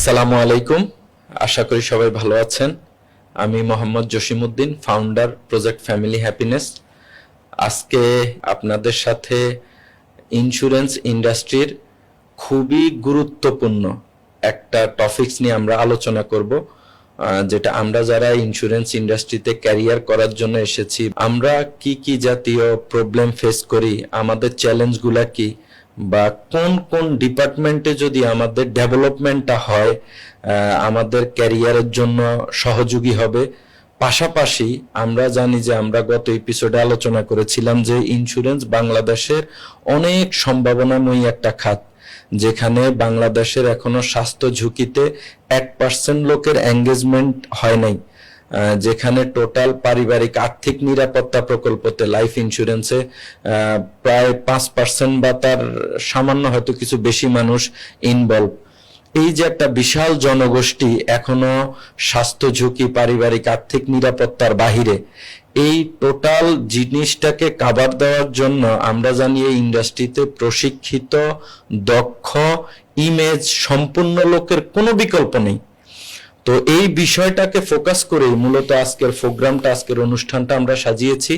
আসসালামু আলাইকুম। আশা করি সবাই ভালো আছেন। আমি Mohammad Jasimuddin, founder project family happiness. আজকে আপনাদের সাথে ইন্স্যুরেন্স ইন্ডাস্ট্রির খুবই গুরুত্বপূর্ণ একটা টপিকস নিয়ে আমরা আলোচনা করব, যেটা আমরা যারা ইন্স্যুরেন্স ইন্ডাস্ট্রিতে ক্যারিয়ার করার জন্য এসেছি, আমরা কি কি জাতীয় প্রবলেম ফেস করি, আমাদের চ্যালেঞ্জগুলা কি, বা কোন কোন ডিপার্টমেন্টে যদি আমাদের ডেভেলপমেন্টটা হয় আমাদের ক্যারিয়ারের জন্য সহযোগী হবে। পাশাপাশি আমরা জানি যে আমরা গত এপিসোডে আলোচনা করেছিলাম যে ইন্স্যুরেন্স বাংলাদেশের অনেক সম্ভাবনাময়ী একটা খাত, যেখানে বাংলাদেশের এখনো স্বাস্থ্য ঝুঁকিতে 1% লোকের এঙ্গেজমেন্ট হয় নাই, যেখানে টোটাল পারিবারিক আর্থিক নিরাপত্তা প্রকল্পতে লাইফ ইন্স্যুরেন্সে প্রায় 5% বা তার সামান্য হয়তো কিছু বেশি মানুষ ইনভলভ। এই যে একটা বিশাল জনগোষ্ঠী এখনো স্বাস্থ্য ঝুঁকি, পারিবারিক আর্থিক নিরাপত্তার বাহিরে, এই টোটাল জিনিসটাকে কাভার দেওয়ার জন্য আমরা জানি এই ইন্ডাস্ট্রিতে প্রশিক্ষিত, দক্ষ, ইমেজ সম্পূর্ণ লোকের কোনো বিকল্প নেই। তো এই বিষয়টাকে ফোকাস করেই মূলত আজকের প্রোগ্রামটা, আজকের অনুষ্ঠানটা আমরা সাজিয়েছি।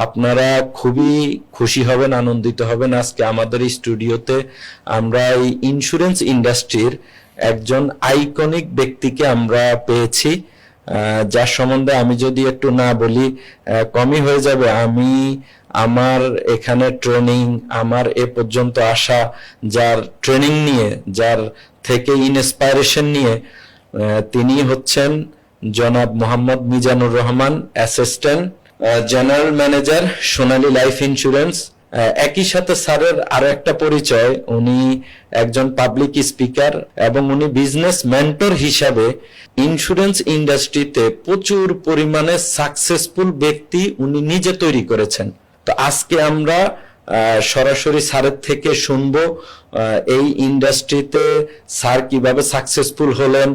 আপনারা খুবই খুশি হবেন, আনন্দিত হবেন। আজকে আমাদের এই স্টুডিওতে আমরা এই ইন্স্যুরেন্স ইন্ডাস্ট্রির একজন আইকনিক ব্যক্তিকে আমরা পেয়েছি, যার সম্বন্ধে আমি যদি একটু না বলি কমই হয়ে যাবে। আমি আমার এখানে ট্রেনিং, আমার এ পর্যন্ত আসা, যার ট্রেনিং নিয়ে, যার থেকে ইনস্পাইরেশন নিয়ে, তিনি হচ্ছেন জনাব Mohammad Mizanur Rahman, assistant general manager, Sonali life insurance. একই সাথে স্যারের আরো একটা পরিচয়, উনি একজন পাবলিক স্পিকার এবং উনি বিজনেস মেন্টর হিসাবে ইন্স্যুরেন্স ইন্ডাস্ট্রিতে প্রচুর পরিমাণে সাকসেসফুল ব্যক্তি উনি নিজে তৈরি করেছেন। তো আজকে আমরা সরাসরি স্যারের থেকে শুনবো এই ইন্ডাস্ট্রিতে স্যার কিভাবে সাকসেসফুল হলেন,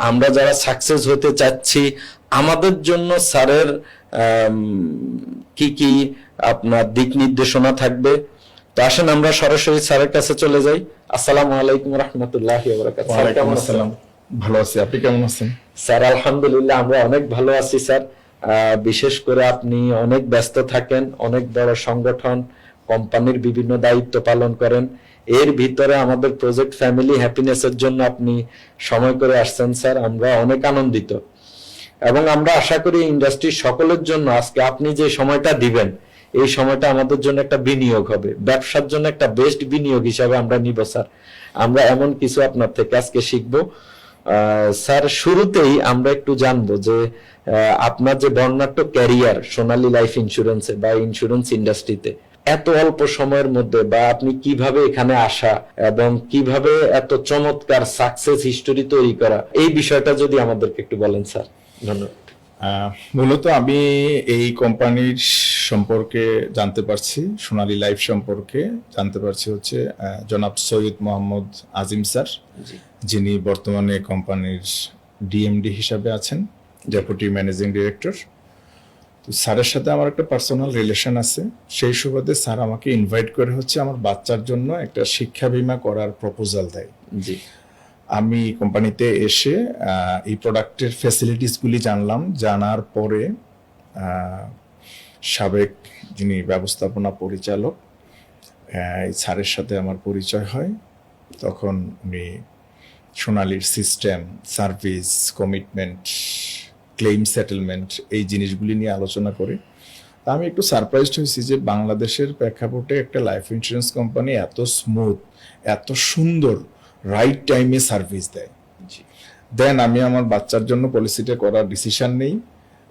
আমরা যারা সাকসেস হতে চাচ্ছি আমাদের জন্য স্যারের কি কি আপনার দিক নির্দেশনা থাকবে। তো আসেন আমরা সরাসরি স্যারের কাছে চলে যাই। আসসালামু আলাইকুম রাহমাতুল্লাহি ওয়া বারাকাতুহু। ওয়ালাইকুম আসসালাম। ভালো আছি, আপনি কেমন আছেন? স্যার আলহামদুলিল্লাহ আমরা অনেক ভালো আছি স্যার। বিশেষ করে আপনি অনেক ব্যস্ত থাকেন, অনেক বড় সংগঠন, কোম্পানির বিভিন্ন দায়িত্ব পালন করেন, এর ভিতরে আমাদের প্রজেক্ট ফ্যামিলি হ্যাপিনেসের জন্য আপনি সময় করে আসছেন স্যার, আমরা অনেক আনন্দিত। এবং আমরা আশা করি ইন্ডাস্ট্রির সকলের জন্য আজকে আপনি যে সময়টা দিবেন, এই সময়টা আমাদের জন্য একটা বিনিয়োগ হবে, ব্যবসার জন্য একটা বেস্ট বিনিয়োগ হিসাবে আমরা নিব স্যার। আমরা এমন কিছু আপনার থেকে আজকে শিখবো। স্যার শুরুতেই আমরা একটু জানবো যে আপনার যে বর্ণাঢ্য ক্যারিয়ার সোনালী লাইফ ইন্স্যুরেন্সে বা ইন্স্যুরেন্স ইন্ডাস্ট্রিতে এত অল্প সময়ের মধ্যে, বা আপনি কিভাবে এখানে আসা এবং কিভাবে এত চমৎকার সাকসেস হিস্টোরি তৈরি করা, এই বিষয়টা যদি আমাদেরকে একটু বলেন স্যার। ধন্যবাদ। মূলত আমি এই কোম্পানির সম্পর্কে জানতে পারছি, সোনালী লাইফ সম্পর্কে জানতে পারছি হচ্ছে জনাব সৈয়দ মোহাম্মদ আজিম স্যার, যিনি বর্তমানে কোম্পানির ডিএমডি হিসাবে আছেন, ডেপুটি ম্যানেজিং ডিরেক্টর। তো স্যারের সাথে আমার একটা পার্সোনাল রিলেশন আছে। সেই সুবাদে স্যার আমাকে ইনভাইট করে হচ্ছে আমার বাচ্চার জন্য একটা শিক্ষা বীমা করার প্রপোজাল দেয়। জি। আমি কোম্পানিতে এসে এই প্রোডাক্টের ফ্যাসিলিটিসগুলি জানলাম। জানার পরে সাবেক যিনি ব্যবস্থাপনা পরিচালক, এই স্যারের সাথে আমার পরিচয় হয়। তখন উনি সোনালীর system, service, commitment, claim settlement, এই জিনিসগুলি নিয়ে আলোচনা করে আমি একটু সারপ্রাইজড হয়েছি যে বাংলাদেশের প্রেক্ষাপটে একটা লাইফ ইন্স্যুরেন্স কোম্পানি এত স্মুথ, এত সুন্দর, রাইট টাইমে সার্ভিস দেয়। দেন আমি আমার বাচ্চার জন্য পলিসিটা করার ডিসিশন নেই।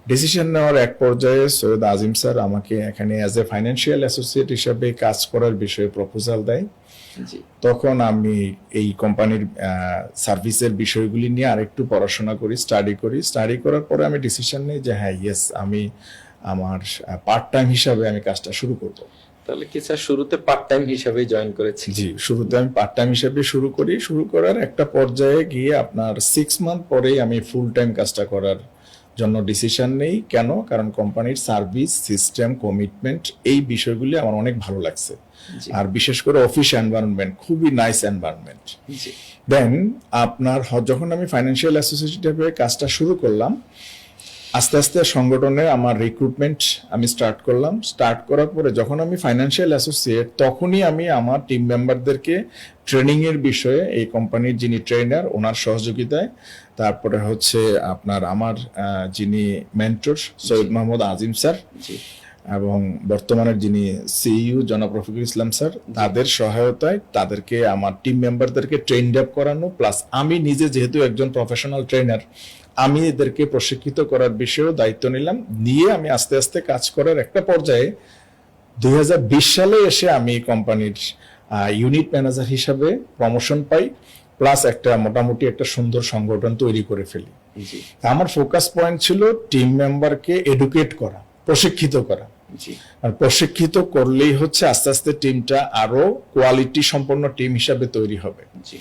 ডিসিশন নেওয়ার এক পর্যায়ে সৈয়দ আজিম স্যার আমাকে এখানে অ্যাজ এ ফাইন্যান্সিয়াল অ্যাসোসিয়েট হিসাবে কাজ করার বিষয়ে প্রপোজাল দেয়। তখন আমি এই কোম্পানির সার্ভিসের বিষয়গুলি নিয়ে আরেকটু পড়াশোনা করি, স্টাডি করার পরে আমি ডিসিশন নিই যে হ্যাঁ, ইয়েস, আমি আমার পার্ট টাইম হিসাবে আমি কাজটা শুরু করব। তাহলে কি স্যার শুরুতে পার্ট টাইম হিসাবে জয়েন করেছি? জি, শুরুতে আমি পার্ট টাইম হিসাবে শুরু করি। শুরু করার একটা পর্যায়ে গিয়ে আপনার 6 মান্থ পরেই আমি ফুল টাইম কাজটা করার জন্য ডিসিশন নেই। কেন? কারণ কোম্পানির সার্ভিস, সিস্টেম, কমিটমেন্ট এই বিষয়গুলি আমার অনেক ভালো লাগছে। জি। আর বিশেষ করে অফিস এনভায়রনমেন্ট খুবই নাইস এনভায়রনমেন্ট। জি। দেন আপনার যখন আমি ফাইন্যান্সিয়াল অ্যাসোসিয়েট হিসেবে কাজটা শুরু করলাম, আস্তে আস্তে সংগঠনে আমার রিক্রুটমেন্ট আমি স্টার্ট করলাম। স্টার্ট করার পরে যখন আমি ফাইন্যান্সিয়াল অ্যাসোসিয়েট, তখনই আমি আমার টিম মেম্বারদেরকে ট্রেনিং এর বিষয়ে এই কোম্পানির যিনি ট্রেনার ওনার সহযোগিতায়, তারপরে হচ্ছে আপনার আমার যিনি মেন্টর সৈয়দ মোহাম্মদ আজিম স্যার জি। এবং বর্তমানের যিনি সিইও জনাব রফিকুল ইসলাম স্যার, তাদের সহায়তায় তাদেরকে আমার টিম মেম্বারদেরকে ট্রেন আপ করানো, প্লাস আমি নিজে যেহেতু একজন প্রফেশনাল ট্রেনার, আমি এদেরকে প্রশিক্ষিত করার বিষয়েও দায়িত্ব নিলাম। নিয়ে আমি আস্তে আস্তে কাজ করার একটা পর্যায়ে 2020 সালে এসে আমি কোম্পানির ইউনিট ম্যানেজার হিসাবে প্রমোশন পাই, প্লাস একটা মোটামুটি একটা সুন্দর সংগঠন তৈরি করে ফেলি। জি। আমার ফোকাস পয়েন্ট ছিল টিম মেম্বারকে এডুকেট করা, প্রশিক্ষিত করা। জি। আর প্রশিক্ষিত করলেই হচ্ছে আস্তে আস্তে টিমটা আরো কোয়ালিটি সম্পন্ন টিম হিসাবে তৈরি হবে। জি।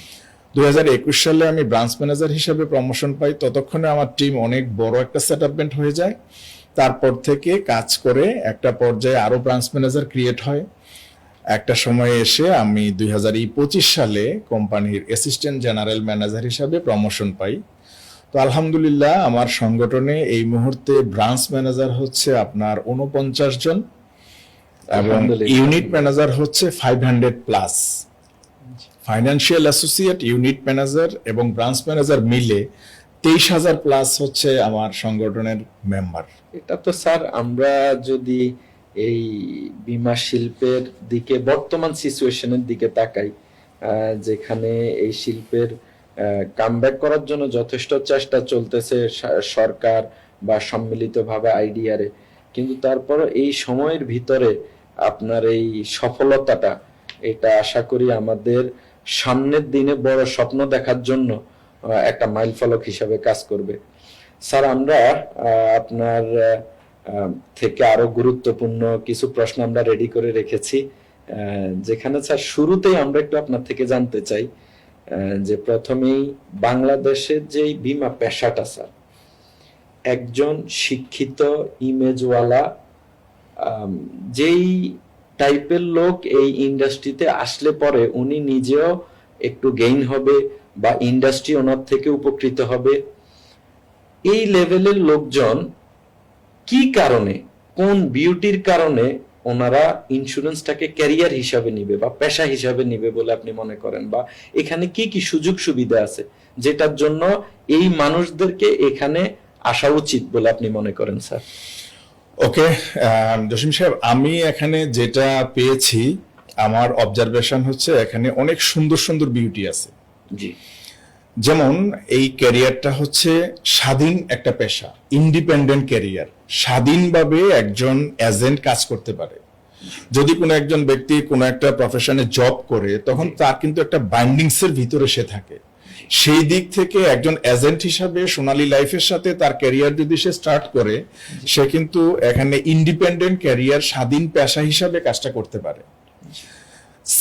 2021 সালে আমি ব্রাঞ্চ ম্যানেজার হিসাবে প্রমোশন পাই। ততক্ষণে আমার টিম অনেক বড় একটা সেটআপমেন্ট হয়ে যায়। তারপর থেকে কাজ করে একটা পর্যায়ে আরো ব্রাঞ্চ ম্যানেজার ক্রিয়েট হয়। একটা সময় এসে আমি 2025 সালে কোম্পানির অ্যাসিস্ট্যান্ট জেনারেল ম্যানেজার হিসাবে প্রমোশন পাই। তো আলহামদুলিল্লাহ আমার সংগঠনে এই মুহূর্তে ব্রাঞ্চ ম্যানেজার হচ্ছে আপনার 49 জন এবং ইউনিট ম্যানেজার হচ্ছে 500 plus. Financial associate, unit manager এবং ব্রাঞ্চ ম্যানেজার মিলে 23,000 প্লাস হচ্ছে আমার সংগঠনের মেম্বার। এটা তো স্যার, আমরা যদি এই বীমা শিল্পের দিকে, বর্তমান সিচুয়েশনের দিকে তাকাই, যেখানে এই শিল্পের কামব্যাক করার জন্য যথেষ্ট চেষ্টা চলতেছে সরকার বা সম্মিলিতভাবে আইডিআরে, কিন্তু তারপরে এই সময়ের ভিতরে আপনার এই সফলতাটা, এটা আশা করি আমাদের সামনের দিনে বড় স্বপ্ন দেখার জন্য একটা মাইল ফলক হিসাবে কাজ করবে। স্যার, আমরা আপনার থেকে আরো গুরুত্বপূর্ণ কিছু প্রশ্ন আমরা রেডি করে রেখেছি, যেখানে স্যার শুরুতেই আমরা একটু আপনার থেকে জানতে চাই যে প্রথমেই বাংলাদেশের যে বীমা পেশাটা স্যার, একজন শিক্ষিত ইমেজওয়ালা যেই টাইপের লোক এই ইন্ডাস্ট্রিতে আসলে পরে উনি নিজেও একটু গেইন হবে বা ইন্ডাস্ট্রি ওনার থেকে উপকৃত হবে, এই লেভেলের লোকজন কি কারণে, কোন বিউটির কারণে ওনারা ইন্স্যুরেন্সটাকে ক্যারিয়ার হিসাবে নিবে বা পেশা হিসাবে নিবে বলে আপনি মনে করেন, বা এখানে কি কি সুযোগ সুবিধা আছে যেটার জন্য এই মানুষদেরকে এখানে আসা উচিত বলে আপনি মনে করেন স্যার? ওকে জসিম সাহেব, আমি এখানে যেটা পেয়েছি, আমার অবজারভেশন হচ্ছে এখানে অনেক সুন্দর সুন্দর বিউটি আছে। জি। যেমন এই ক্যারিয়ারটা হচ্ছে স্বাধীন একটা পেশা, ইন্ডিপেন্ডেন্ট ক্যারিয়ার। স্বাধীনভাবে একজন এজেন্ট কাজ করতে পারে। যদি কোনো একজন ব্যক্তি কোনো একটা প্রফেশনে জব করে, তখন তার কিন্তু একটা বাইন্ডিংস এর ভিতরে সে থাকে। সেই দিক থেকে একজন এজেন্ট হিসাবে সোনালী লাইফের সাথে তার ক্যারিয়ার যদি সে স্টার্ট করে, সে কিন্তু এখানে ইন্ডিপেন্ডেন্ট ক্যারিয়ার, স্বাধীন পেশা হিসাবে কাজটা করতে পারে।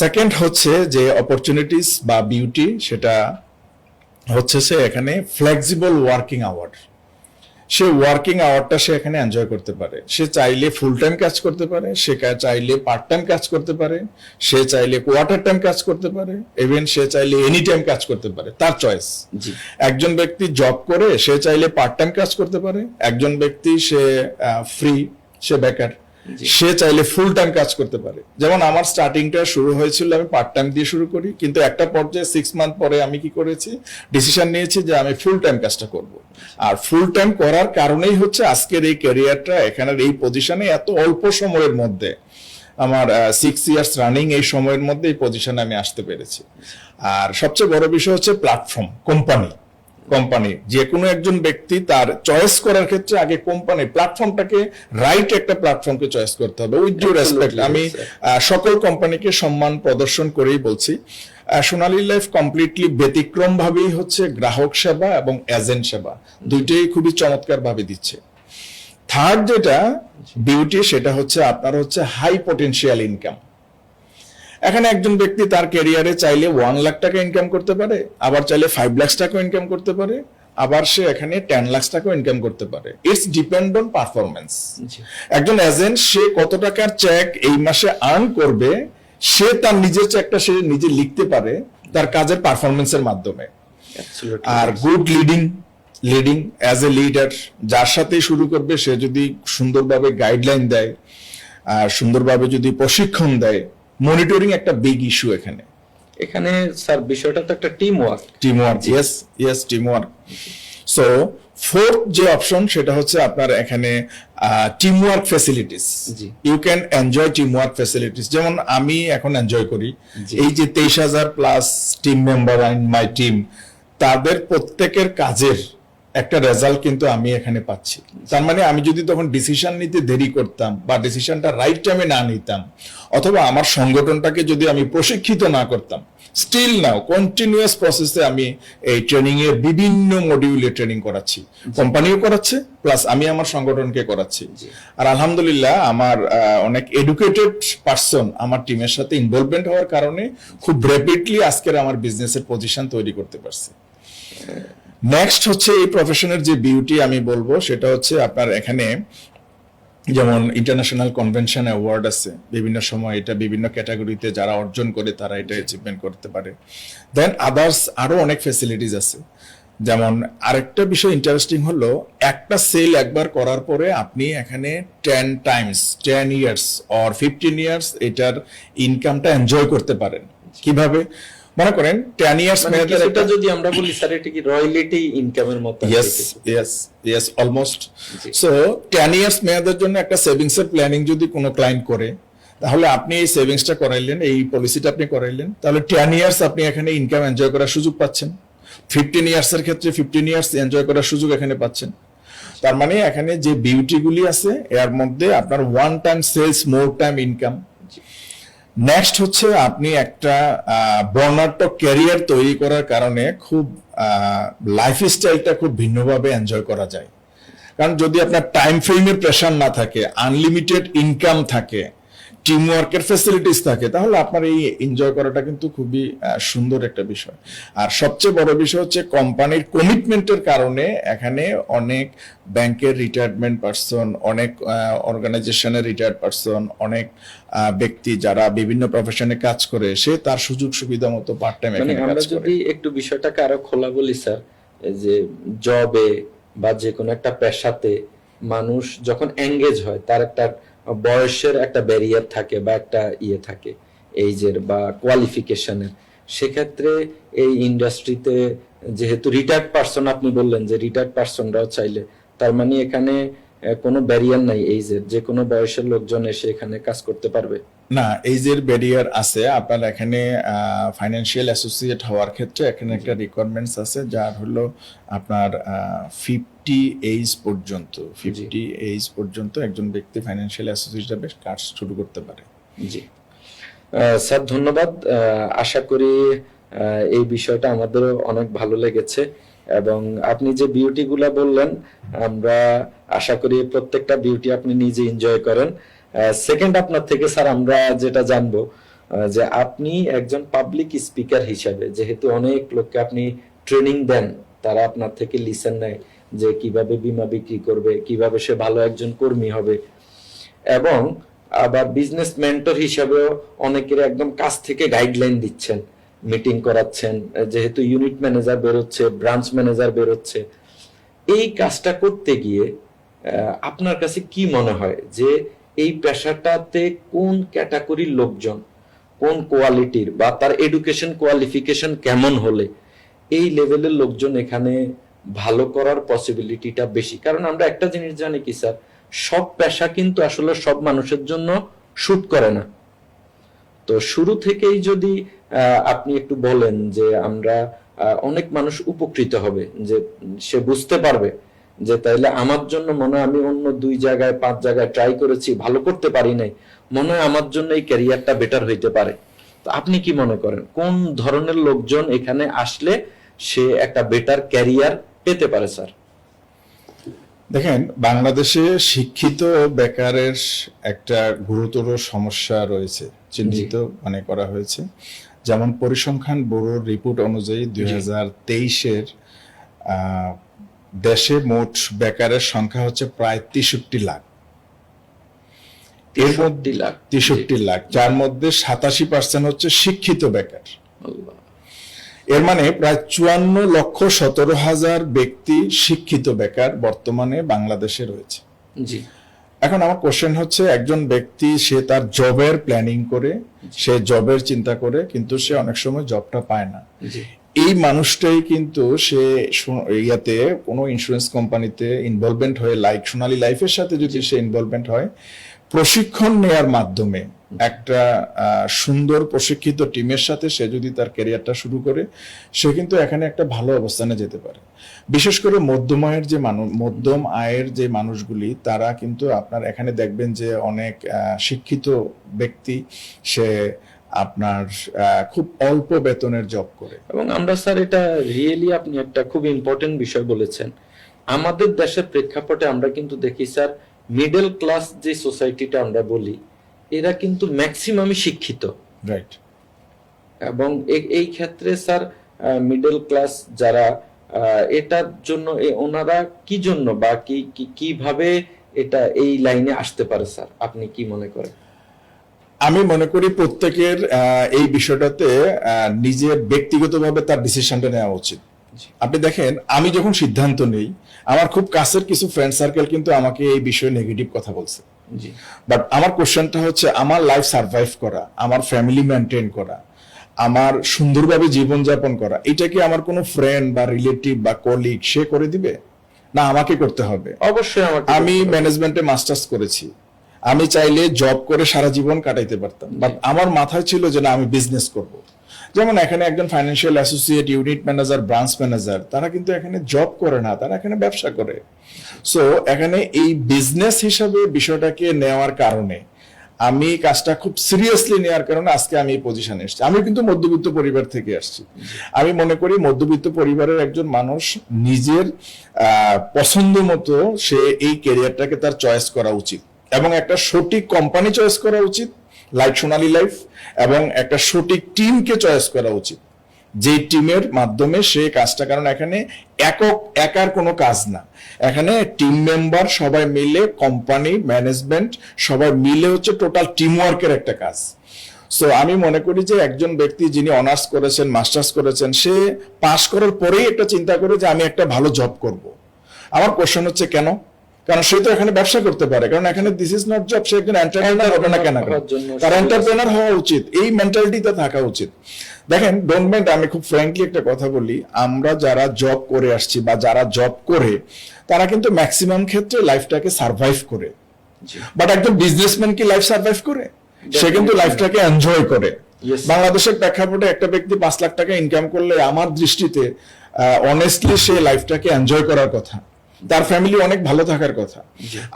সেকেন্ড হচ্ছে যে অপরচুনিটিস বা বিউটি, সেটা হচ্ছে সে এখানে ফ্লেক্সিবল ওয়ার্কিং আওয়ার। সে ওয়ার্কিং আওয়ারটা সে এখানে এনজয় করতে পারে। সে চাইলে ফুল টাইম কাজ করতে পারে, সে চাইলে পার্ট টাইম কাজ করতে পারে, সে চাইলে কোয়ার্টার টাইম কাজ করতে পারে, ইভেন সে চাইলে এনি টাইম কাজ করতে পারে, তার চয়েস। একজন ব্যক্তি জব করে, সে চাইলে পার্ট টাইম কাজ করতে পারে। একজন ব্যক্তি সে ফ্রি, সে বেকার, সে চাইলে ফুল টাইম কাজ করতে পারে। যেমন আমার স্টার্টিংটা শুরু হয়েছিল, আমি পার্ট টাইম দিয়ে শুরু করি, কিন্তু একটা পর্যায়ে 6 মান্থ পরে আমি কি করেছি, ডিসিশন নিয়েছি যে আমি ফুল টাইম কাজটা করব। আর ফুল টাইম করার কারণেই হচ্ছে আজকের এই ক্যারিয়ারটা, এখানের এই পজিশনে এত অল্প সময়ের মধ্যে, আমার 6 ইয়ার্স রানিং এই সময়ের মধ্যে এই পজিশনে আমি আসতে পেরেছি। আর সবচেয়ে বড় বিষয় হচ্ছে প্ল্যাটফর্ম, কোম্পানি। যে কোনো একজন ব্যক্তি তার চয়েস করার ক্ষেত্রে আগে কোম্পানি প্ল্যাটফর্মটাকে, রাইট একটা প্ল্যাটফর্মকে চয়েস করতে হবে। উইথ ডিউ রেসপেক্ট, আমি সকল কোম্পানিকে সম্মান প্রদর্শন করেই বলছি, সোনালী লাইফ কমপ্লিটলি ব্যতিক্রম ভাবেই হচ্ছে গ্রাহক সেবা এবং এজেন্ট সেবা দুইটাই খুবই চমৎকার ভাবে দিচ্ছে। থার্ড যেটা বিউটি, সেটা হচ্ছে আপনার হচ্ছে হাই পটেনশিয়াল ইনকাম। এখানে একজন ব্যক্তি তার ক্যারিয়ারে চাইলে 1 লাখ টাকা ইনকাম করতে পারে, আবার চাইলে 5 লাখ টাকা ইনকাম করতে পারে, আবার সে এখানে 10 লাখ টাকাও ইনকাম করতে পারে। Its depend on performance. জি। একজন এজেন্ট সে কত টাকার চেক এই মাসে আর্ন করবে, সে তার নিজের চেকটা সে নিজে লিখতে পারে তার কাজের পারফরমেন্সের মাধ্যমে। Absolutely. আর good leading as a leader, যার সাথে শুরু করবে সে যদি সুন্দরভাবে গাইডলাইন দেয় আর সুন্দরভাবে যদি প্রশিক্ষণ দেয়, মনিটরিং একটা বিগ ইস্যু এখানে। এখানে স্যার বিষয়টা তো একটা team work. Yes team work. So fourth যে অপশন সেটা হচ্ছে আপনার এখানে টিম ওয়ার্ক ফ্যাসিলিটিস। জি। You can enjoy team work facilities, যেমন আমি এখন এনজয় করি। জি। এই যে 23,000 plus team member in my team, তাদের প্রত্যেকের কাজের একটা রেজাল্ট কিন্তু আমি এখানে পাচ্ছি। তার মানে আমি যদি তখন ডিসিশন নিতে দেরি করতাম বা ডিসিশনটা রাইট টাইমে না নিতাম, অথবা আমার সংগঠনটাকে যদি আমি প্রশিক্ষিত না করতাম, স্টিল নাও কন্টিনিউয়াস প্রসেসে আমি এই ট্রেনিং এর বিভিন্ন মডিউলে ট্রেনিং করাচ্ছি, কোম্পানিও করাচ্ছে প্লাস আমি আমার সংগঠনকে করাচ্ছি। আর আলহামদুলিল্লাহ আমার অনেক এডুকেটেড পার্সন আমার টিমের সাথে ইনভলভমেন্ট হওয়ার কারণে খুব র্যাপিডলি আজকের আমার বিজনেসের পজিশন তৈরি করতে পারছি। নেক্সট হচ্ছে এই প্রফেশনের যে বিউটি আমি বলবো সেটা হচ্ছে আপনার এখানে যেমন ইন্টারন্যাশনাল কনভেনশন অ্যাওয়ার্ড আছে, বিভিন্ন সময় এটা বিভিন্ন ক্যাটাগরিতে যারা অর্জন করে তারা এটা অ্যাচিভমেন্ট করতে পারে। দেন আদার্স আরো অনেক ফ্যাসিলিটিস আছে। যেমন আরেকটা বিষয় ইন্টারেস্টিং হলো, একটা সেল একবার করার পরে আপনি এখানে 10 টাইমস 10 ইয়ার্স অর 15 ইয়ার্স এটার ইনকামটা এনজয় করতে পারেন। কিভাবে? মনে করেন 10 ইয়ার্স মানে কিছুটা যদি আমরা বলি স্যার, এটা কি রয়্যালিটি ইনকামের মতো? yes almost. জি। সো 10 ইয়ার্স মেয়াদের জন্য একটা সেভিংস এর প্ল্যানিং যদি কোনো ক্লায়েন্ট করে, তাহলে আপনি এই সেভিংসটা করাইলেন, এই পলিসিটা আপনি করাইলেন, তাহলে 10 ইয়ার্স আপনি এখানে ইনকাম এনজয় করার সুযোগ পাচ্ছেন। 15 ইয়ার্স এর ক্ষেত্রে 15 ইয়ার্স এনজয় করার সুযোগ এখানে পাচ্ছেন। তার মানে এখানে যে বিউটি গুলি আছে এর মধ্যে আপনার one time sales, more time income. Next হচ্ছে আপনি একটা বর্ণাঢ্য ক্যারিয়ার তৈরি করার কারণে খুব লাইফস্টাইলটা খুব ভিন্নভাবে এনজয় করা যায়। কারণ যদি আপনার টাইম ফ্রেমের প্রেশার না থাকে, আনলিমিটেড ইনকাম থাকে, টিম ওয়ার্কের ফ্যাসিলিটিস থাকে, তাহলে আপনার এই এনজয় করাটা কিন্তু খুবই সুন্দর একটা বিষয়। আর সবচেয়ে বড় বিষয় হচ্ছে কোম্পানির কমিটমেন্টের কারণে এখানে অনেক ব্যাংকের রিটায়ারমেন্ট পারসন, অনেক অর্গানাইজেশনের রিটায়ার্ড পারসন, অনেক ব্যক্তি যারা বিভিন্ন প্রফেশনে কাজ করে, সে তার সুযোগ সুবিধা মতো পার্ট টাইম মানে এখানে আমরা কাজ করে। যদি একটু বিষয়টাকে আরো খোলা বলি স্যার, এই যে জবে বা যে কোনো একটা পেশাতে মানুষ যখন এঙ্গেজ হয়, তার একটা বয়সের একটা ব্যারিয়ার থাকে বা একটা থাকে এইজের বা কোয়ালিফিকেশনের। সেক্ষেত্রে এই ইন্ডাস্ট্রিতে যেহেতু রিটায়ার্ড পারসন, আপনি বললেন যে রিটায়ার্ড পারসনরাও চাইলে, তার মানে এখানে কোনো ব্যারিয়ার নাই, এইজের যে কোনো বয়সের লোকজন এসে এখানে কাজ করতে পারবে না? এইজের ব্যারিয়ার আছে। আপনার এখানে ফাইন্যান্সিয়াল অ্যাসোসিয়েট হওয়ার ক্ষেত্রে এখানে একটা রিকোয়ারমেন্টস আছে, যার হলো আপনার 50 এইজ পর্যন্ত, 50 এইজ পর্যন্ত একজন ব্যক্তি ফাইন্যান্সিয়াল অ্যাসোসিয়েট হিসেবে কাজ শুরু করতে পারে। জি স্যার, ধন্যবাদ। আশা করি এই বিষয়টা আমাদের অনেক ভালো লেগেছে, এবং আপনি যে বিউটি গুলা বললেন, আমরা আশা করি প্রত্যেকটা বিউটি আপনি নিজে এনজয় করেন। সেকেন্ড, আপনার থেকে স্যার আমরা যেটা জানবো যে আপনি একজন পাবলিক স্পিকার হিসাবে, যেহেতু অনেক লোককে আপনি ট্রেনিং দেন, তারা আপনার থেকে লিসেন নেয় যে কিভাবে বীমা বিক্রি করবে, কিভাবে সে ভালো একজন কর্মী হবে, এবং আবার বিজনেস মেন্টর হিসাবেও অনেকের একদম কাছ থেকে গাইডলাইন দিচ্ছেন, মিটিং করাচ্ছেন, যেহেতু ইউনিট ম্যানেজার বেরোচ্ছে, ব্রাঞ্চ ম্যানেজার বেরোচ্ছে। এই কাজটা করতে গিয়ে আপনার কাছে কি মনে হয় যে এই পেশাটাতে কোন ক্যাটাগরির লোকজন, কোন কোয়ালিটির বা তার এডুকেশন কোয়ালিফিকেশন কেমন হলে এই লেভেলের লোকজন এখানে ভালো করার পসিবিলিটিটা বেশি? কারণ আমরা একটা জিনিস জানি কি স্যার, সব পেশা কিন্তু আসলে সব মানুষের জন্য শুট করে না। তো শুরু থেকেই যদি আপনি একটু বলেন যে আমরা অনেক মানুষ উপকৃত হবে, যে সে বুঝতে পারবে যে তাইলে আমার জন্য মনে হয়, আমি অন্য 2 জায়গায় 5 জায়গায় ট্রাই করেছি, ভালো করতে পারি নাই, মনে হয় আমার জন্য এই ক্যারিয়ারটা বেটার হইতে পারে। তো আপনি কি মনে করেন কোন ধরনের লোকজন এখানে আসলে সে একটা বেটার ক্যারিয়ার পেতে পারে স্যার? দেখেন, বাংলাদেশে শিক্ষিত বেকারের একটা গুরুতর সমস্যা রয়েছে, চিহ্নিত মনে করা হয়েছে। যেমন পরিসংখ্যান ব্যুরোর রিপোর্ট অনুযায়ী 2023-এর দেশে মোট বেকারের সংখ্যা হচ্ছে প্রায় 63 লাখ। এর মধ্যে 63 লাখ। 63 লাখ, যার মধ্যে 87% হচ্ছে শিক্ষিত বেকার। আল্লাহ। এর মানে প্রায় 54,17,000 ব্যক্তি শিক্ষিত বেকার বর্তমানে বাংলাদেশে রয়েছে। জি। এখন আমার কোশ্চেন হচ্ছে, একজন ব্যক্তি সে তার জবের প্ল্যানিং করে, সে জবের চিন্তা করে, কিন্তু সে অনেক সময় জবটা পায় না। জি। এই মানুষটাই কিন্তু সে ইয়াতে কোনো ইন্স্যুরেন্স কোম্পানিতে ইনভলভমেন্ট হয়ে, লাইক সোনালী লাইফের সাথে যদি সে ইনভলভমেন্ট হয়, প্রশিক্ষণ নেয়ার মাধ্যমে একটা সুন্দর প্রশিক্ষিত টিমের সাথে সে যদি তার ক্যারিয়ারটা শুরু করে, সে কিন্তু এখানে একটা ভালো অবস্থানে যেতে পারে। বিশেষ করে মধ্যম আয়ের যে মানুষগুলি, তারা কিন্তু আপনার এখানে দেখবেন যে অনেক শিক্ষিত ব্যক্তি সে আপনার খুব অল্প বেতনের জব করে। এবং আমরা স্যার, এটা রিয়েলি আপনি একটা খুব ইম্পর্টেন্ট বিষয় বলেছেন। আমাদের দেশের প্রেক্ষাপটে আমরা কিন্তু দেখি স্যার, মিডল ক্লাস যে সোসাইটিটা আমরা বলি, এরা কিন্তু ম্যাক্সিমামই শিক্ষিত। রাইট। এবং এই ক্ষেত্রে স্যার, মিডল ক্লাস যারা, এটার জন্য ওনারা কি জন্য বা কিভাবে এটা এই লাইনে আসতে পারে স্যার, আপনি কি মনে করেন? আমি মনে করি প্রত্যেকের এই বিষয়টাতে নিজের ব্যক্তিগতভাবে তার ডিসিশনটা নেওয়া উচিত। আপনি দেখেন, আমি যখন সিদ্ধান্ত নেই, আমার খুব কাছের কিছু ফ্রেন্ড সার্কেল কিন্তু আমাকে এই বিষয়ে নেগেটিভ কথা বলছে। বাট আমার কোশ্চেনটা হচ্ছে, আমার লাইফ সার্ভাইভ করা, আমার ফ্যামিলি মেনটেন করা, আমার সুন্দরভাবে জীবনযাপন করা, এটা কি আমার কোনো ফ্রেন্ড বা রিলেটিভ বা কলিগ সে করে দিবে, না আমাকে করতে হবে? অবশ্যই। আমি ম্যানেজমেন্টে মাস্টার্স করেছি, আমি চাইলে জব করে সারা জীবন কাটাইতে পারতাম, বাট আমার মাথায় ছিল যে না, আমি বিজনেস করব। যেমন এখানে একজন financial associate, unit manager, branch manager, তারা কিন্তু এখানে জব করে না, তারা এখানে ব্যবসা করে। সো এখানে এই বিজনেস হিসাবে বিষয়টাকে নেওয়ার কারণে, আমি কাজটা খুব সিরিয়াসলি নেওয়ার কারণে আজকে আমি এই পজিশনে এসেছি। আমি কিন্তু মধ্যবিত্ত পরিবার থেকে আসছি। আমি মনে করি মধ্যবিত্ত পরিবারের একজন মানুষ নিজের পছন্দ মতো সে এই ক্যারিয়ারটাকে তার চয়েস করা উচিত, এবং একটা সঠিক কোম্পানি চয়েস করা উচিত, লাইক সোনালী লাইফ, এবং একটা সঠিক টিমকে চয়েস করা উচিত, যে টিমের মাধ্যমে সে কাজটা, কারণ এখানে একার কোনো কাজ না, এখানে টিম মেম্বার সবাই মিলে, কোম্পানি ম্যানেজমেন্ট সবাই মিলে হচ্ছে টোটাল টিম ওয়ার্কের একটা কাজ। সো আমি মনে করি যে একজন ব্যক্তি যিনি অনার্স করেছেন, মাস্টার্স করেছেন, সে পাশ করার পরেই একটা চিন্তা করে যে আমি একটা ভালো জব করব। আমার কোশ্চেন হচ্ছে কেন? কারণ সে তো এখানে ব্যবসা করতে পারে, কারণ এখানে দিস ইজ নট জব, সে একজন এন্টারপ্রেনার হবে না কেন? তার এন্টারপ্রেনার হওয়া উচিত, এই মেন্টালিটিতে থাকা উচিত। দেখেন, ডোন্ট মাইন্ড, আমি খুব ফ্র্যাঙ্কলি একটা কথা বলি, আমরা যারা জব করে আসছি বা যারা জব করে, তারা কিন্তু ম্যাক্সিমাম ক্ষেত্রে লাইফটাকে সার্ভাইভ করে। বাট একজন বিজনেসম্যান কি লাইফ সার্ভাইভ করে? সে কিন্তু লাইফটাকে এনজয় করে। বাংলাদেশের প্রেক্ষাপটে একটা ব্যক্তি 5 লাখ টাকা ইনকাম করলে আমার দৃষ্টিতে অনেস্টলি সে লাইফটাকে এনজয় করার কথা, তার ফ্যামিলি অনেক ভালো থাকার কথা।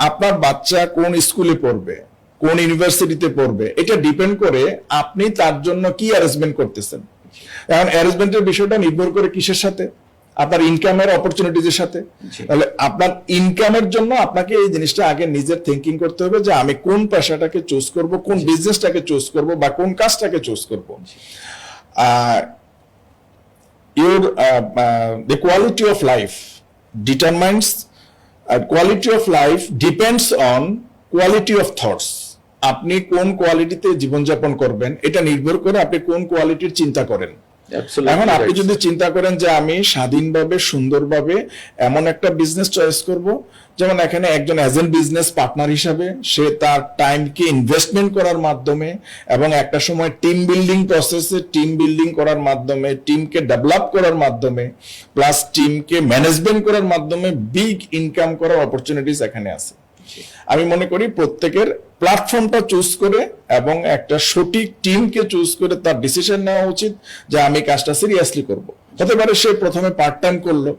আপনার বাচ্চা কোন স্কুলে পড়বে, কোন ইউনিভার্সিটিতে পড়বে, এটা ডিপেন্ড করে আপনি তার জন্য কি অ্যারেঞ্জমেন্ট করতেছেন। এখন অ্যারেঞ্জমেন্টের বিষয়টা নির্ভর করে কিসের সাথে? আপনার ইনকামের অপরচুনিটিজের সাথে। তাহলে আপনার ইনকামের জন্য আপনাকে এই জিনিসটা আগে নিজের থিঙ্কিং করতে হবে যে আমি কোন পেশাটাকে চুজ করব, কোন বিজনেসটাকে চুজ করব, বা কোন কাজটাকে চুজ করব। The quality of life determines, quality of life depends on quality of thoughts. আপনি কোন কোয়ালিটিতে জীবনযাপন করবেন, এটা নির্ভর করে আপনি কোন কোয়ালিটির চিন্তা করেন। এখন আপনি যদি চিন্তা করেন যে আমি স্বাধীনভাবে, সুন্দরভাবে এমন একটা বিজনেস চয়েস করব, যেমন এখানে একজন এজেন্ট বিজনেস পার্টনার হিসাবে সে তার টাইমকে ইনভেস্টমেন্ট করার মাধ্যমে, এবং একটা সময় টিম বিল্ডিং প্রসেসে টিম বিল্ডিং করার মাধ্যমে, টিমকে ডেভেলপ করার মাধ্যমে, প্লাস টিমকে ম্যানেজমেন্ট করার মাধ্যমে বিগ ইনকাম করার অপরচুনিটিস এখানে আছে। আমি মনে করি প্রত্যেকের প্ল্যাটফর্মটা চুজ করে এবং একটা সঠিক টিমকে চুজ করে তার ডিসিশন নেওয়া উচিত যে আমি কাজটা সিরিয়াসলি করব। হতে পারে সে প্রথমে পার্ট টাইম করলো,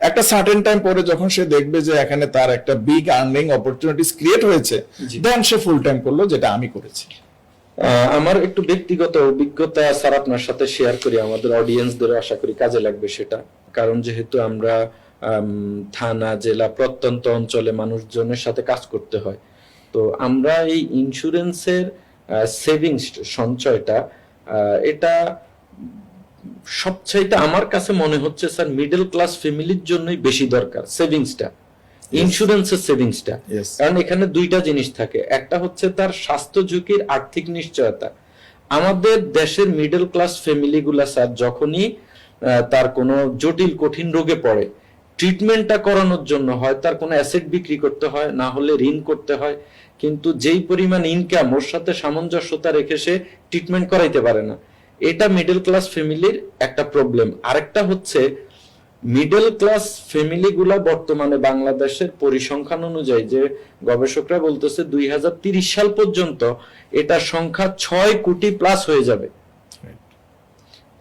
একটা সার্টেন টাইম পরে যখন সে দেখবে যে এখানে তার একটা বিগ আর্নিং অপরচুনিটিস ক্রিয়েট হয়েছে, দেন সে ফুল টাইম করলো, যেটা আমি করেছি। আমার একটু ব্যক্তিগত অভিজ্ঞতা স্যার আপনার সাথে শেয়ার করি, আমাদের অডিয়েন্সদের আশা করি কাজে লাগবে সেটা। কারণ যেহেতু আমরা থানা, জেলা, প্রত্যন্ত অঞ্চলে মানুষজনের সাথে কাজ করতে হয়, তো আমরা এই ইন্স্যুরেন্সের সেভিংস সঞ্চয়টা, এটা সবচাইতে আমার কাছে মনে হচ্ছে স্যার মিডল ক্লাস ফ্যামিলির জন্যই বেশি দরকার সেভিংসটা, ইন্স্যুরেন্সের সেভিংসটা। Yes. কারণ এখানে দুইটা জিনিস থাকে, একটা হচ্ছে তার স্বাস্থ্য ঝুঁকির আর্থিক নিশ্চয়তা। আমাদের দেশের মিডল ক্লাস ফ্যামিলি গুলা স্যার যখনই তার কোনো জটিল কঠিন রোগে পড়ে, ট্রিটমেন্টটা করানোর জন্য হয় তার কোনো অ্যাসেট বিক্রি করতে হয়, না হলে ঋণ করতে হয়, কিন্তু যেই পরিমাণ ইনকাম ওর সাথে সামঞ্জস্যতা রেখে সে ট্রিটমেন্ট করাইতে পারে না। এটা মিডল ক্লাস ফ্যামিলির একটা প্রবলেম। আরেকটা হচ্ছে মিডল ক্লাস ফ্যামিলি গুলা বর্তমানে বাংলাদেশের পরিসংখ্যান অনুযায়ী যে গবেষকরা বলতেছে 2030 সাল পর্যন্ত এটার সংখ্যা 6 কোটি প্লাস হয়ে যাবে।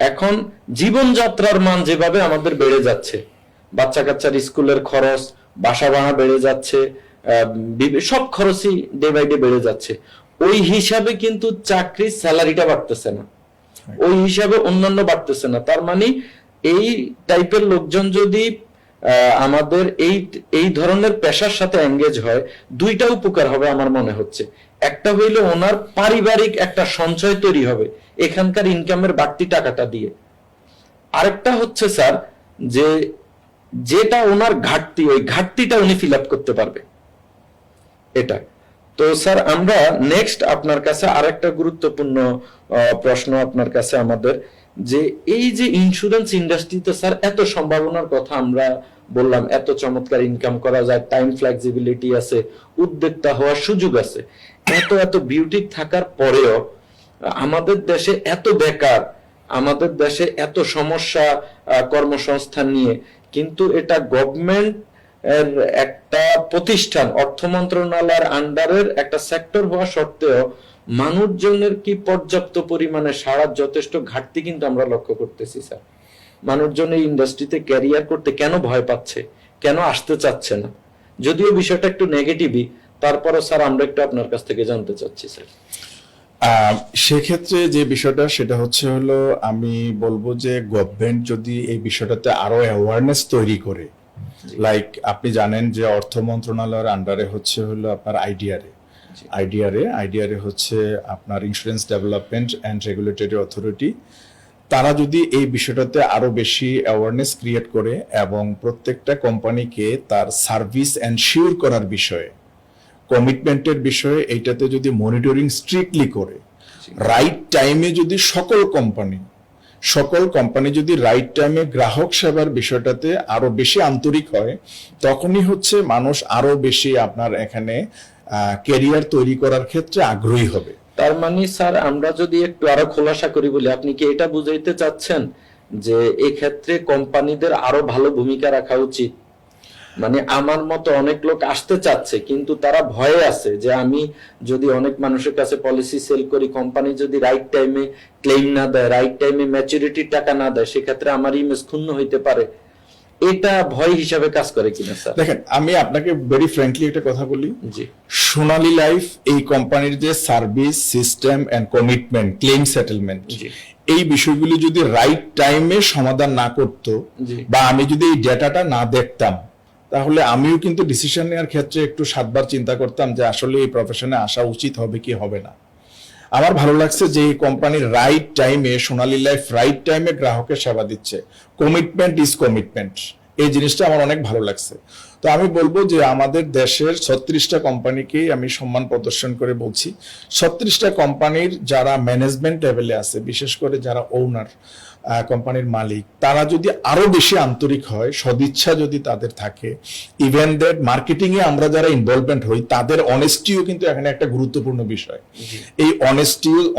এখন জীবনযাত্রার মান যেভাবে আমাদের বেড়ে যাচ্ছে, বাচ্চা কাচ্চার স্কুলের খরচ, বাসা ভাড়া বেড়ে যাচ্ছে, সব খরচই ডে বাই ডে বেড়ে যাচ্ছে, ওই হিসাবে কিন্তু চাকরির স্যালারিটা বাড়তেছে না, ওই হিসাবে অন্যান্য বাড়তেছে না। তার মানে এই টাইপের লোকজন যদি আমাদের এই ধরনের পেশার সাথে এঙ্গেজ হয়, দুইটা উপকার হবে আমার মনে হচ্ছে। একটা হইলো ওনার পারিবারিক একটা সঞ্চয় তৈরি হবে এখানকার ইনকামের বাড়তি টাকাটা দিয়ে। আরেকটা হচ্ছে স্যার যে যেটা ওনার ঘাটতি, ওই ঘাটতিটা উনি ফিল আপ করতে পারবে। এটা তো স্যার আমরা নেক্সট আপনার কাছে আরেকটা গুরুত্বপূর্ণ প্রশ্ন আপনার কাছে আমাদের, যে এই যে ইন্স্যুরেন্স ইন্ডাস্ট্রিতে স্যার এত সম্ভাবনার কথা আমরা বললাম, এত চমৎকার ইনকাম করা যায়, টাইম ফ্লেক্সিবিলিটি আছে, উদ্যোক্তা হওয়ার সুযোগ আছে, এত এত বিউটি থাকার পরেও আমাদের দেশে এত বেকার, আমাদের দেশে এত সমস্যা কর্মসংস্থান নিয়ে, কিন্তু এটা গভর্নমেন্ট এর একটা প্রতিষ্ঠান, অর্থ মন্ত্রণালয়ের আন্ডারের একটা সেক্টর হওয়া সত্ত্বেও মানুষজনের কি পর্যাপ্ত পরিমাণে সাড়ার যথেষ্ট ঘাটতি কিন্তু আমরা লক্ষ্য করতেছি স্যার। মানুষজন এই ইন্ডাস্ট্রিতে ক্যারিয়ার করতে কেন ভয় পাচ্ছে, কেন আসতে চাচ্ছে না? যদিও বিষয়টা একটু নেগেটিভই, তারপরও স্যার আমরা একটু আপনার কাছ থেকে জানতে চাচ্ছি স্যার। সেক্ষেত্রে যে বিষয়টা সেটা হলো আমি বলবো যে গভর্নমেন্ট যদি এই বিষয়টাতে আরো অ্যাওয়ারনেস তৈরি করে, লাইক আপনি জানেন যে অর্থ মন্ত্রণালয়ের আন্ডারে হলো আপনার আইডিআরএ হচ্ছে আপনার insurance development and regulatory authority. তারা যদি এই বিষয়টাতে আরো বেশি অ্যাওয়ারনেস ক্রিয়েট করে এবং প্রত্যেকটা কোম্পানিকে তার সার্ভিস এনশিওর করার বিষয়ে, কমিটমেন্টের বিষয়ে এইটাতে যদি মনিটরিং স্ট্রিক্টলি করে, রাইট টাইমে যদি সকল কোম্পানি যদি রাইট টাইমে গ্রাহক সেবার বিষয়টাতে আরো বেশি আন্তরিক হয়, তখনই মানুষ আরো বেশি আপনার এখানে ক্যারিয়ার তৈরি করার ক্ষেত্রে আগ্রহী হবে। তার মানে স্যার আমরা যদি একটু আরো খোলাসা করি বলি, আপনি কি এটা বুঝাইতে চাচ্ছেন যে এই ক্ষেত্রে কোম্পানিদের আরো ভালো ভূমিকা রাখা উচিত? মানে আমার মতো অনেক লোক আসতে চাচ্ছে কিন্তু তারা ভয়ে আছে যে আমি যদি অনেক মানুষের কাছে পলিসি সেল করি, কোম্পানি যদি রাইট টাইমে ক্লেম না দেয়, রাইট টাইমে ম্যাচুরিটির টাকা না দেয়, সেক্ষেত্রে আমার ইমেজ ক্ষুণ্ণ হইতে পারে, এটা ভয় হিসাবে কাজ করে কিনা স্যার? দেখেন, আমি আপনাকে ভেরি ফ্র্যাঙ্কলি একটা কথা বলি, জি, সোনালী লাইফ এই কোম্পানির যে service system and commitment, claim settlement, এই বিষয়গুলি যদি রাইট টাইমে সমাধান না করতো বা আমি যদি এই ডেটাটা না দেখতাম, তাহলে আমিও কিন্তু ডিসিশন নেওয়ার ক্ষেত্রে একটু 7 বার চিন্তা করতাম যে আসলে এই প্রফেশনে আসা উচিত হবে কি হবে না। আমার ভালো লাগছে যে এই কোম্পানির রাইট টাইমে, সোনালী লাইফ রাইট টাইমে গ্রাহকের সেবা দিচ্ছে। কমিটমেন্ট ইজ কমিটমেন্ট, এই জিনিসটা আমার অনেক ভালো লাগছে। তো আমি বলবো যে আমাদের দেশের 36টা কোম্পানিকে আমি সম্মান প্রদর্শন করে বলছি, 36টা কোম্পানির যারা ম্যানেজমেন্ট লেভেলে আছে, বিশেষ করে যারা ওনার, কোম্পানির মালিক, তারা যদি আরো বেশি আন্তরিক হয়, সদিচ্ছা যদি তাদের থাকে, ইভেন দ্যাট মার্কেটিং এ আমরা যারা ইনভলভমেন্ট হই, তাদের অনেস্টিও কিন্তু এখানে একটা গুরুত্বপূর্ণ বিষয়। এই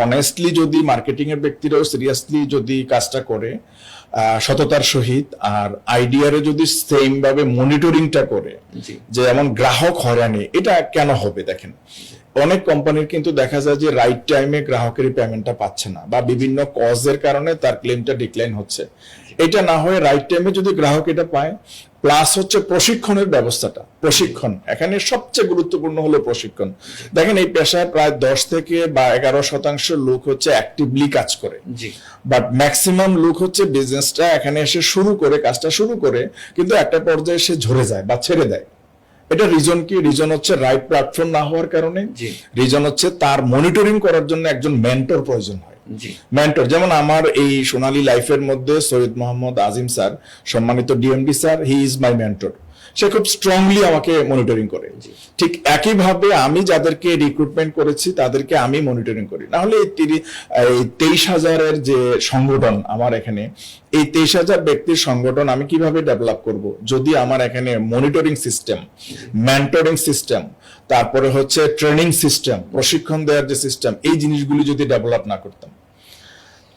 অনেস্টলি যদি মার্কেটিং এর ব্যক্তিরাও সিরিয়াসলি যদি কাজটা করে সততার সহিত, আর আইডিয়ারে যদি সেম ভাবে মনিটরিংটা করে, যে এমন গ্রাহক হয়রানি এটা কেন হবে? দেখেন, অনেক কোম্পানির কিন্তু দেখা যায় যে রাইট টাইমে গ্রাহকের পেমেন্টটা পাচ্ছে না বা বিভিন্ন কজের কারণে তার ক্লেমটা ডিক্লাইন হচ্ছে। এটা না হয়ে রাইট টাইমে যদি গ্রাহক এটা পায়, প্লাস প্রশিক্ষণের ব্যবস্থাটা, প্রশিক্ষণ এখানে সবচেয়ে গুরুত্বপূর্ণ হলো প্রশিক্ষণ। দেখেন, এই পেশায় প্রায় 10 থেকে বা 11% লোক অ্যাক্টিভলি কাজ করে, বাট ম্যাক্সিমাম লোক বিজনেসটা এখানে এসে কাজটা শুরু করে কিন্তু একটা পর্যায়ে সে ঝরে যায় বা ছেড়ে দেয়। এটা রিজন কি? রিজন রাইট প্ল্যাটফর্ম না হওয়ার কারণে, রিজন তার মনিটরিং করার জন্য একজন মেন্টর প্রয়োজন হয়। জি মেন্টর, যেমন আমার এই সোনালী লাইফের মধ্যে সৈয়দ মোহাম্মদ আজিম স্যার, সম্মানিত DMD sir, he is my mentor. সে খুব স্ট্রংলি আমাকে মনিটরিং করে। ঠিক একইভাবে আমি যাদেরকে রিক্রুটমেন্ট করেছি তাদেরকে আমি মনিটরিং করি। না হলে এই 23,000-এর যে সংগঠন আমার এখানে, এই 23,000 ব্যক্তির সংগঠন আমি কিভাবে ডেভেলপ করব যদি আমার এখানে মনিটরিং সিস্টেম, মেন্টরিং সিস্টেম, তারপরে হচ্ছে ট্রেনিং সিস্টেম, প্রশিক্ষণ দেওয়ার যে সিস্টেম, এই জিনিসগুলি যদি ডেভেলপ না করতাম।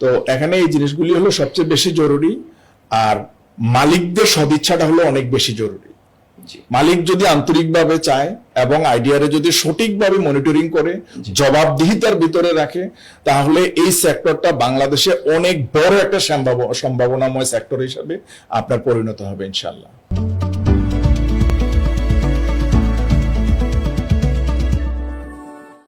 তো এখানে এই জিনিসগুলি হলো সবচেয়ে বেশি জরুরি। আর মালিকদের সদিচ্ছাটা হলো অনেক বেশি জরুরি। মালিক যদি আন্তরিকভাবে চায় এবং আইডিয়ারে যদি সঠিকভাবে মনিটরিং করে, জবাবদিহিতার ভিতরে রাখে, তাহলে এই সেক্টরটা বাংলাদেশে অনেক বড় একটা সম্ভাবনাময় সেক্টর হিসাবে আপনার পরিণত হবে ইনশাআল্লাহ।